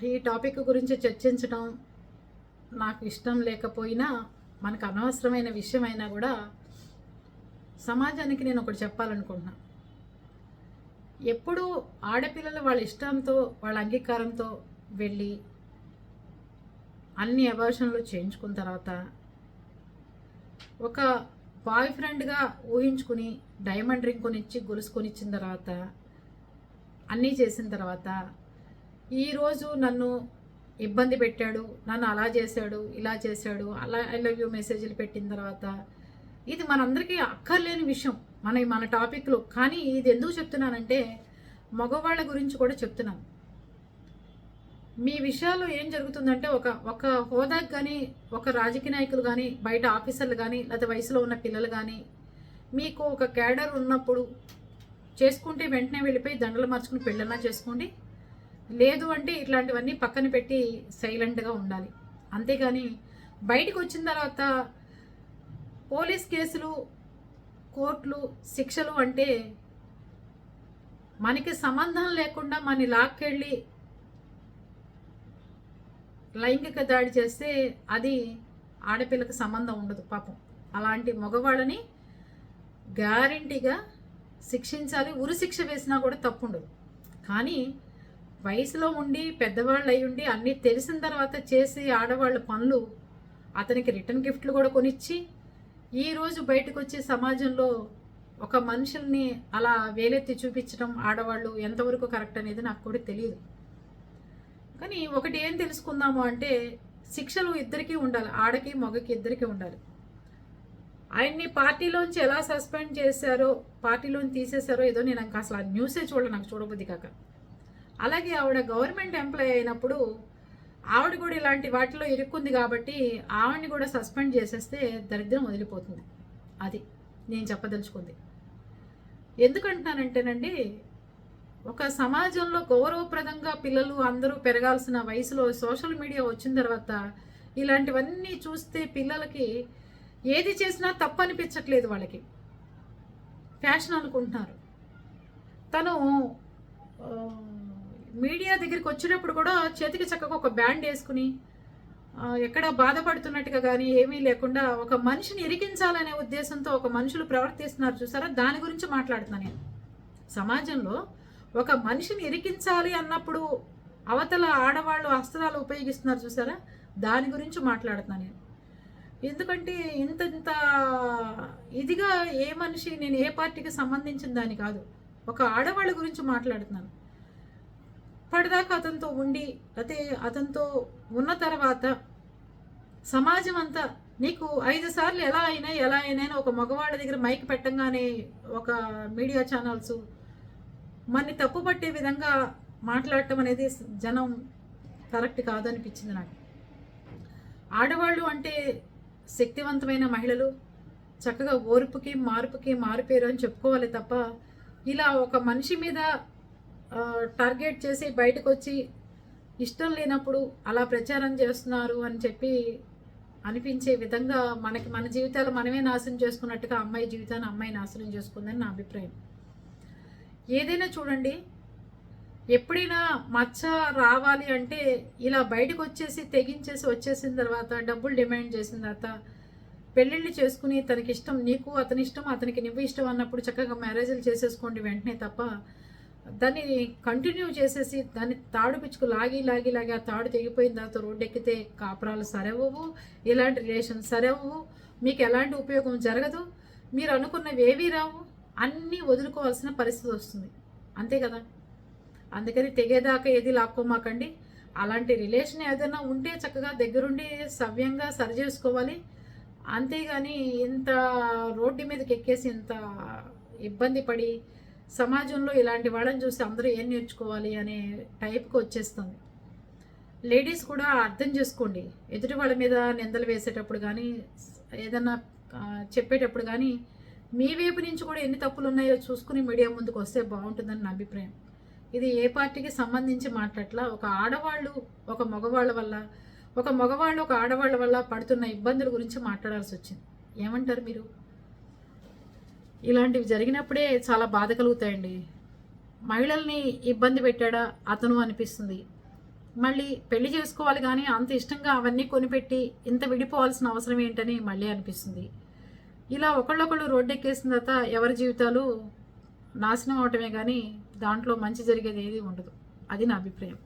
ఈ టాపిక్ గురించి చర్చించడం నాకు ఇష్టం లేకపోయినా, మనకు అనవసరమైన విషయమైనా కూడా సమాజానికి నేను ఒకటి చెప్పాలనుకుంటున్నా. ఎప్పుడూ ఆడపిల్లలు వాళ్ళ ఇష్టంతో, వాళ్ళ అంగీకారంతో వెళ్ళి అన్ని అబార్షన్లు చేయించుకున్న తర్వాత, ఒక బాయ్ ఫ్రెండ్గా ఊహించుకుని డైమండ్ రింగ్ కొనిచ్చి గొలుసు కొనిచ్చిన తర్వాత, అన్నీ చేసిన తర్వాత, ఈరోజు నన్ను ఇబ్బంది పెట్టాడు, నన్ను అలా చేశాడు, ఇలా చేశాడు, అలా ఐ లవ్ యూ మెసేజ్లు పెట్టిన తర్వాత, ఇది మనందరికీ అక్కర్లేని విషయం మన టాపిక్లో. కానీ ఇది ఎందుకు చెప్తున్నానంటే, మగవాళ్ళ గురించి కూడా చెప్తున్నాను. మీ విషయాల్లో ఏం జరుగుతుందంటే, ఒక హోదాకి కానీ, ఒక రాజకీయ నాయకులు కానీ, బయట ఆఫీసర్లు కానీ, లేకపోతే వయసులో ఉన్న పిల్లలు కానీ, మీకు ఒక క్యాడర్ ఉన్నప్పుడు చేసుకుంటే వెంటనే వెళ్ళిపోయి దండలు మార్చుకుని పెళ్ళన్నా చేసుకోండి. లేదు అంటే ఇట్లాంటివన్నీ పక్కన పెట్టి సైలెంట్గా ఉండాలి. అంతేగాని బయటకు వచ్చిన తర్వాత పోలీస్ కేసులు, కోర్టులు, శిక్షలు అంటే మనకి సంబంధం లేకుండా మన లాక్కెళ్ళి లైంగిక దాడి చేస్తే అది ఆడపిల్లకి సంబంధం ఉండదు పాపం. అలాంటి మగవాళ్ళని గ్యారంటీగా శిక్షించాలి. ఉరి శిక్ష వేసినా కూడా తప్పు ఉండదు. కానీ వయసులో ఉండి పెద్దవాళ్ళు అయి ఉండి అన్నీ తెలిసిన తర్వాత చేసి ఆడవాళ్ళ పనులు, అతనికి రిటర్న్ గిఫ్ట్లు కూడా కొనిచ్చి ఈరోజు బయటకు వచ్చే సమాజంలో ఒక మనుషుల్ని అలా వేలెత్తి చూపించడం ఆడవాళ్ళు ఎంతవరకు కరెక్ట్ అనేది నాకు కూడా తెలియదు. కానీ ఒకటి ఏం తెలుసుకుందాము అంటే, శిక్షలు ఇద్దరికీ ఉండాలి, ఆడకి మగకి ఇద్దరికీ ఉండాలి. ఆయన్ని పార్టీలోంచి ఎలా సస్పెండ్ చేశారో, పార్టీలోంచి తీసేశారో ఏదో, నేను ఇంకా అసలు ఆ న్యూసే నాకు చూడబుద్ది కాక. అలాగే ఆవిడ గవర్నమెంట్ ఎంప్లాయీ అయినప్పుడు ఆవిడ కూడా ఇలాంటి వాటిలో ఇరుక్కుంది కాబట్టి ఆవిడని కూడా సస్పెండ్ చేసేస్తే దరిద్రం వదిలిపోతుంది. అది నేను చెప్పదలుచుకుంది. ఎందుకంటున్నానంటేనండి, ఒక సమాజంలో గౌరవప్రదంగా పిల్లలు అందరూ పెరగాల్సిన వయసులో సోషల్ మీడియా వచ్చిన తర్వాత ఇలాంటివన్నీ చూస్తే పిల్లలకి ఏది చేసినా తప్పు అనిపించట్లేదు. వాళ్ళకి ఫ్యాషన్ అనుకుంటున్నారు. తను మీడియా దగ్గరికి వచ్చేటప్పుడు కూడా చేతికి చక్కగా ఒక బ్యాండ్ వేసుకుని ఎక్కడ బాధపడుతున్నట్టుగా కానీ ఏమీ లేకుండా ఒక మనిషిని ఇరికించాలనే ఉద్దేశంతో ఒక మనుషులు ప్రవర్తిస్తున్నారు చూసారా, దాని గురించి మాట్లాడుతున్నాను నేను. సమాజంలో ఒక మనిషిని ఇరికించాలి అన్నప్పుడు అవతల ఆడవాళ్ళు అస్త్రాలు ఉపయోగిస్తున్నారు చూసారా, దాని గురించి మాట్లాడుతున్నాను నేను. ఎందుకంటే ఇంత ఇదిగా ఏ మనిషి, నేను ఏ పార్టీకి సంబంధించిన దాని కాదు, ఒక ఆడవాళ్ళ గురించి మాట్లాడుతున్నాను. ఇప్పటిదాకా అతనితో ఉండి, అయితే అతనితో ఉన్న తర్వాత సమాజం అంతా నీకు 5 సార్లు ఎలా అయినా ఒక మగవాళ్ళ దగ్గర మైక్ పెట్టంగానే ఒక మీడియా ఛానల్స్ మనని తప్పుపట్టే విధంగా మాట్లాడటం అనేది జనం కరెక్ట్ కాదనిపించింది నాకు. ఆడవాళ్ళు అంటే శక్తివంతమైన మహిళలు, చక్కగా ఓర్పుకి మార్పుకి మారిపోయారు అని చెప్పుకోవాలి తప్ప, ఇలా ఒక మనిషి మీద టార్గెట్ చేసి బయటకు వచ్చి ఇష్టం లేనప్పుడు అలా ప్రచారం చేస్తున్నారు అని చెప్పి అనిపించే విధంగా మన జీవితాలు మనమే నాశనం చేసుకున్నట్టుగా అమ్మాయి జీవితాన్ని అమ్మాయి నాశనం చేసుకుందని నా అభిప్రాయం. ఏదైనా చూడండి, ఎప్పుడైనా మచ్చ రావాలి అంటే ఇలా బయటకు వచ్చేసి తెగించేసి వచ్చేసిన తర్వాత, డబ్బులు డిమాండ్ చేసిన తర్వాత, పెళ్ళిళ్ళు చేసుకుని తనకి ఇష్టం నీకు, అతని ఇష్టం అతనికి నువ్వు ఇష్టం అన్నప్పుడు చక్కగా మ్యారేజ్లు చేసేసుకోండి వెంటనే తప్ప, దాన్ని కంటిన్యూ చేసేసి దాన్ని తాడు పిచ్చుకు లాగి ఆ తాడు తెగిపోయిన తర్వాత రోడ్డు ఎక్కితే కాపురాలు సరవవు, ఇలాంటి రిలేషన్ సరవవు, మీకు ఎలాంటి ఉపయోగం జరగదు, మీరు అనుకున్నవి ఏవీ రావు, అన్నీ వదులుకోవాల్సిన పరిస్థితి వస్తుంది. అంతే కదా. అందుకని తెగేదాకా ఏది లాక్కోమాకండి. అలాంటి రిలేషన్ ఏదైనా ఉంటే చక్కగా దగ్గరుండి సవ్యంగా సరి చేసుకోవాలి. అంతేగాని ఇంత రోడ్డు మీదకి ఎక్కేసి ఇంత ఇబ్బంది పడి సమాజంలో ఇలాంటి వాళ్ళని చూసి అందరూ ఏం నేర్చుకోవాలి అనే టైప్కి వచ్చేస్తుంది. లేడీస్ కూడా అర్థం చేసుకోండి, ఎదుటి వాళ్ళ మీద నిందలు వేసేటప్పుడు కానీ, ఏదన్నా చెప్పేటప్పుడు కానీ, మీ వైపు నుంచి కూడా ఎన్ని తప్పులు ఉన్నాయో చూసుకుని మీడియా ముందుకు వస్తే బాగుంటుందని నా అభిప్రాయం. ఇది ఏ పార్టీకి సంబంధించి మాట్లాడట్లా, ఒక ఆడవాళ్ళు ఒక మగవాళ్ళ వల్ల, ఒక మగవాళ్ళు ఒక ఆడవాళ్ళ వల్ల పడుతున్న ఇబ్బందుల గురించి మాట్లాడాల్సి వచ్చింది. ఏమంటారు మీరు? ఇలాంటివి జరిగినప్పుడే చాలా బాధ కలుగుతాయండి. మహిళల్ని ఇబ్బంది పెట్టాడా అతను అనిపిస్తుంది. మళ్ళీ పెళ్లి చేసుకోవాలి కానీ అంత ఇష్టంగా అవన్నీ కొనిపెట్టి ఇంత విడిపోవాల్సిన అవసరం ఏంటని మళ్ళీ అనిపిస్తుంది. ఇలా ఒకళ్ళొకళ్ళు రోడ్డెక్కేసిన తర్వాత ఎవరి జీవితాలు నాశనం అవటమే కానీ దాంట్లో మంచి జరిగేది ఏది ఉండదు. అది నా అభిప్రాయం.